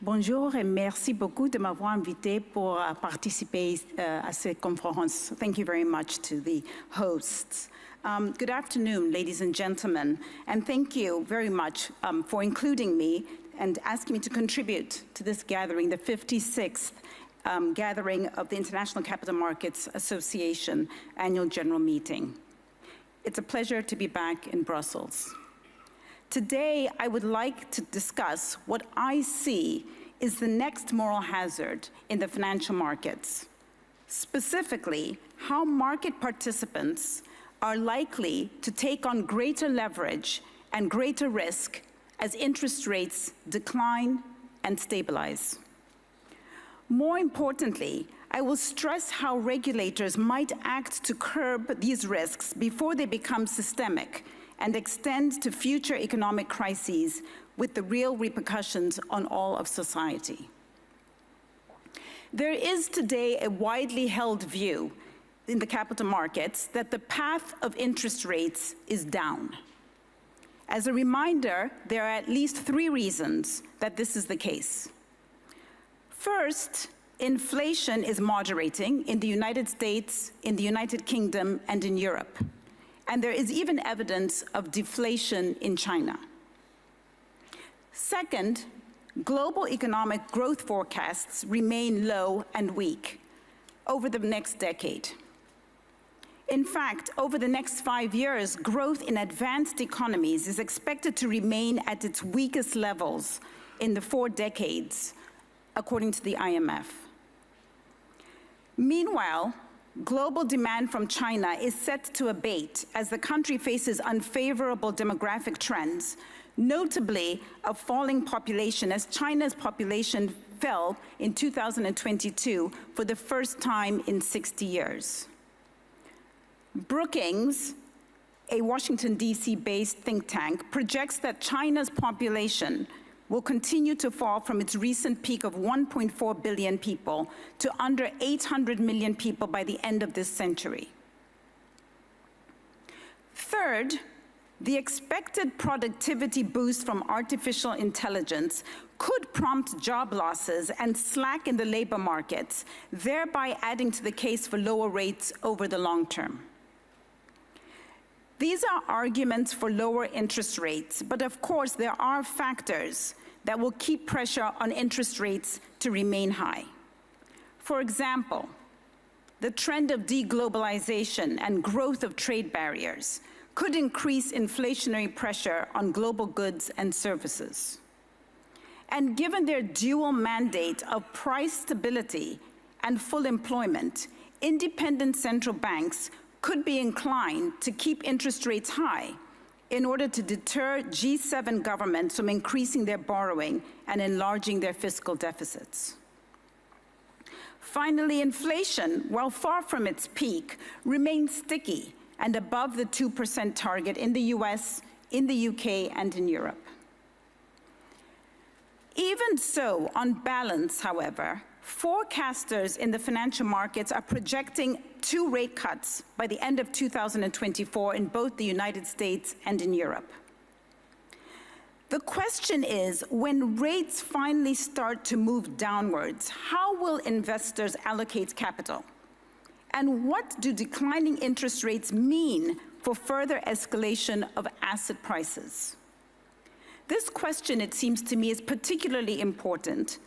Bonjour et merci beaucoup de m'avoir invité pour participer à cette conférence. Thank you very much to the hosts. Good afternoon, ladies and gentlemen, and thank you very much for including me and asking me to contribute to this gathering, the 56th gathering of the International Capital Markets Association Annual General Meeting. It's a pleasure to be back in Brussels. Today, I would like to discuss what I see is the next moral hazard in the financial markets. Specifically, how market participants are likely to take on greater leverage and greater risk as interest rates decline and stabilize. More importantly, I will stress how regulators might act to curb these risks before they become systemic and extend to future economic crises with the real repercussions on all of society. There is today a widely held view in the capital markets that the path of interest rates is down. As a reminder, there are at least 3 reasons that this is the case. First, inflation is moderating in the United States, in the United Kingdom, and in Europe. And there is even evidence of deflation in China. Second, global economic growth forecasts remain low and weak over the next decade. In fact, over the next 5 years, growth in advanced economies is expected to remain at its weakest levels in the 4 decades, according to the IMF. Meanwhile, global demand from China is set to abate as the country faces unfavorable demographic trends, notably a falling population, as China's population fell in 2022 for the first time in 60 years. Brookings, a Washington, D.C.-based think tank, projects that China's population will continue to fall from its recent peak of 1.4 billion people to under 800 million people by the end of this century. Third, the expected productivity boost from artificial intelligence could prompt job losses and slack in the labor markets, thereby adding to the case for lower rates over the long term. These are arguments for lower interest rates, but of course there are factors that will keep pressure on interest rates to remain high. For example, the trend of deglobalization and growth of trade barriers could increase inflationary pressure on global goods and services. And given their dual mandate of price stability and full employment, independent central banks could be inclined to keep interest rates high in order to deter G7 governments from increasing their borrowing and enlarging their fiscal deficits. Finally, inflation, while far from its peak, remains sticky and above the 2% target in the US, in the UK, and in Europe. Even so, on balance, however, forecasters in the financial markets are projecting 2 rate cuts by the end of 2024 in both the United States and in Europe. The question is, when rates finally start to move downwards, how will investors allocate capital? And what do declining interest rates mean for further escalation of asset prices? This question, it seems to me, is particularly important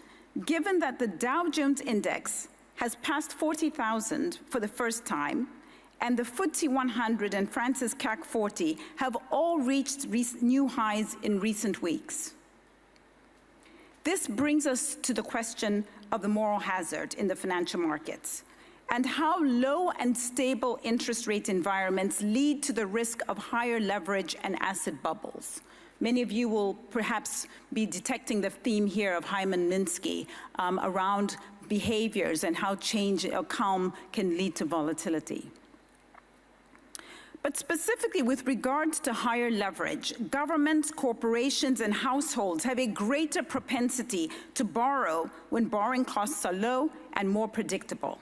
given that the Dow Jones Index has passed 40,000 for the first time, and the FTSE 100 and France's CAC 40 have all reached new highs in recent weeks. This brings us to the question of the moral hazard in the financial markets, and how low and stable interest rate environments lead to the risk of higher leverage and asset bubbles. Many of you will perhaps be detecting the theme here of Hyman Minsky around behaviors and how change or calm can lead to volatility. But specifically with regards to higher leverage, governments, corporations, and households have a greater propensity to borrow when borrowing costs are low and more predictable.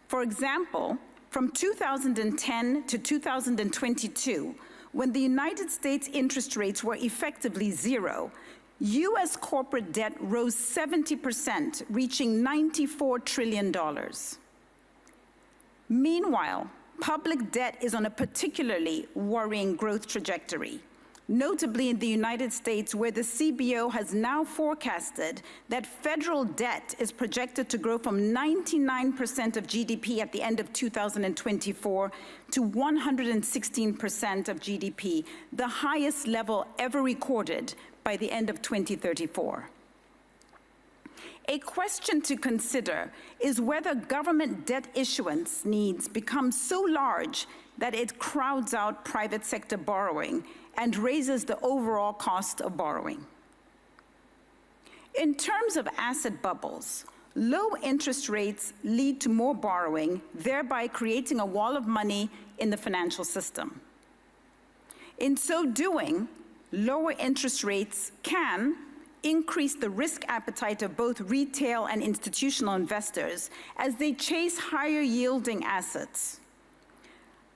For example, from 2010 to 2022, when the United States interest rates were effectively 0, US corporate debt rose 70%, reaching $94 trillion. Meanwhile, public debt is on a particularly worrying growth trajectory, notably in the United States, where the CBO has now forecasted that federal debt is projected to grow from 99% of GDP at the end of 2024 to 116% of GDP, the highest level ever recorded by the end of 2034. A question to consider is whether government debt issuance needs become so large that it crowds out private sector borrowing and raises the overall cost of borrowing. In terms of asset bubbles, low interest rates lead to more borrowing, thereby creating a wall of money in the financial system. In so doing, lower interest rates can increase the risk appetite of both retail and institutional investors as they chase higher yielding assets.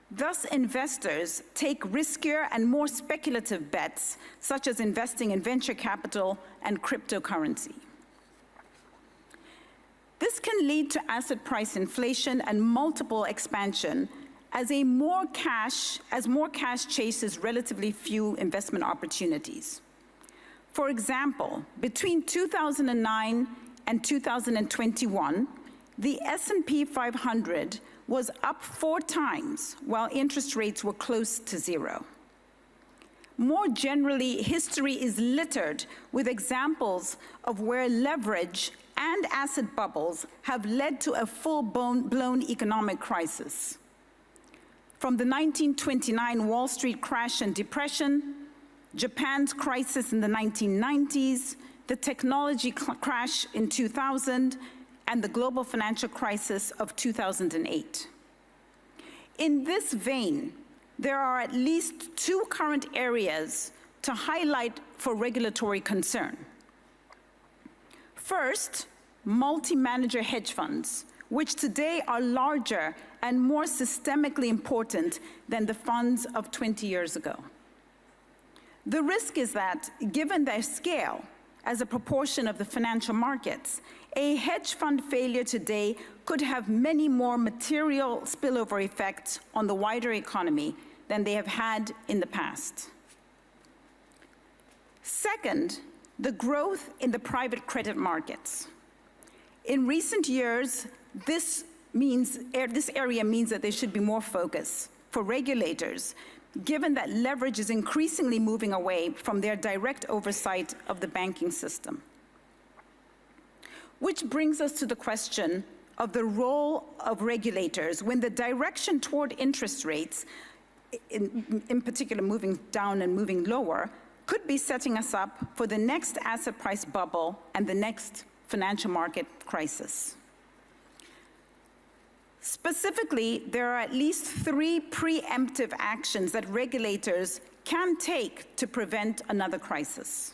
Thus, investors take riskier and more speculative bets, such as investing in venture capital and cryptocurrency. This can lead to asset price inflation and multiple expansion as more cash chases relatively few investment opportunities. For example, between 2009 and 2021, the S&P 500 was up 4 times, while interest rates were close to 0. More generally, history is littered with examples of where leverage and asset bubbles have led to a full-blown economic crisis. From the 1929 Wall Street crash and depression, Japan's crisis in the 1990s, the technology crash in 2000, and the global financial crisis of 2008. In this vein, there are at least 2 current areas to highlight for regulatory concern. First, multi-manager hedge funds, which today are larger and more systemically important than the funds of 20 years ago. The risk is that, given their scale as a proportion of the financial markets, a hedge fund failure today could have many more material spillover effects on the wider economy than they have had in the past. Second, the growth in the private credit markets. In recent years, this area means that there should be more focus for regulators, given that leverage is increasingly moving away from their direct oversight of the banking system. Which brings us to the question of the role of regulators when the direction toward interest rates, in particular moving down and moving lower, could be setting us up for the next asset price bubble and the next financial market crisis. Specifically, there are at least 3 preemptive actions that regulators can take to prevent another crisis.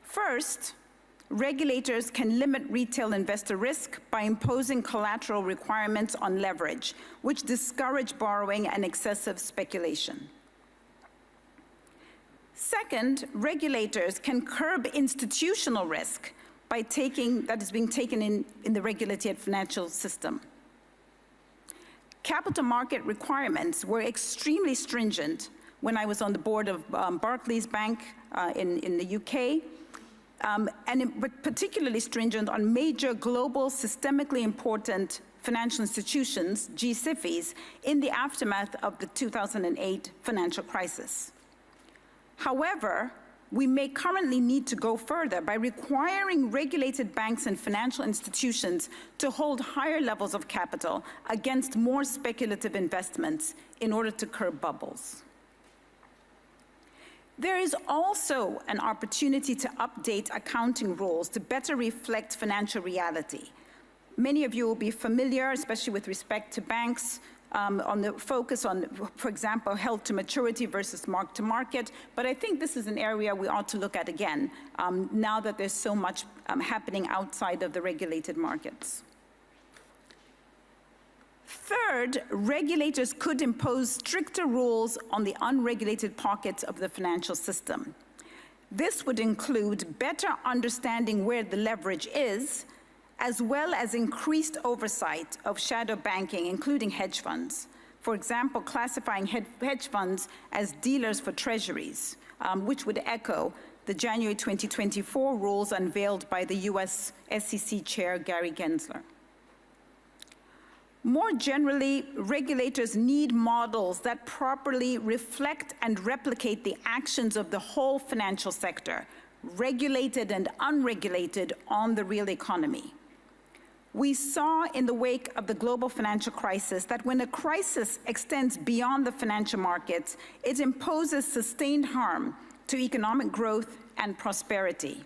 First, regulators can limit retail investor risk by imposing collateral requirements on leverage, which discourage borrowing and excessive speculation. Second, regulators can curb institutional risk that is being taken in the regulated financial system. Capital market requirements were extremely stringent when I was on the board of Barclays Bank in the UK, but particularly stringent on major global systemically important financial institutions, G-SIFIs, in the aftermath of the 2008 financial crisis. However, we may currently need to go further by requiring regulated banks and financial institutions to hold higher levels of capital against more speculative investments in order to curb bubbles. There is also an opportunity to update accounting rules to better reflect financial reality. Many of you will be familiar, especially with respect to banks, on the focus on, for example, held to maturity versus mark to market. But I think this is an area we ought to look at again, now that there's so much happening outside of the regulated markets. Third, regulators could impose stricter rules on the unregulated pockets of the financial system. This would include better understanding where the leverage is, as well as increased oversight of shadow banking, including hedge funds. For example, classifying hedge funds as dealers for treasuries, which would echo the January 2024 rules unveiled by the US SEC Chair Gary Gensler. More generally, regulators need models that properly reflect and replicate the actions of the whole financial sector, regulated and unregulated, on the real economy. We saw in the wake of the global financial crisis that when a crisis extends beyond the financial markets, it imposes sustained harm to economic growth and prosperity.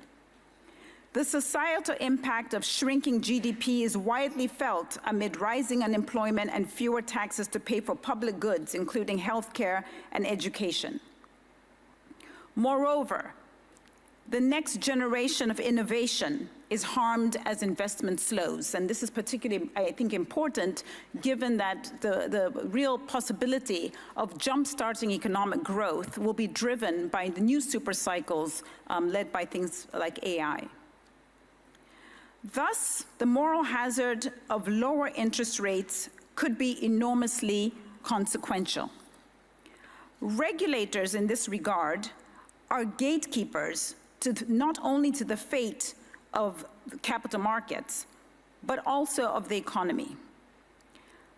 The societal impact of shrinking GDP is widely felt amid rising unemployment and fewer taxes to pay for public goods, including healthcare and education. Moreover, the next generation of innovation is harmed as investment slows. And this is particularly, I think, important given that the real possibility of jump-starting economic growth will be driven by the new super cycles led by things like AI. Thus, the moral hazard of lower interest rates could be enormously consequential. Regulators in this regard are gatekeepers not only to the fate of capital markets, but also of the economy.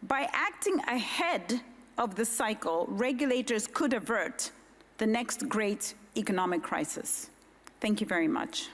By acting ahead of the cycle, regulators could avert the next great economic crisis. Thank you very much.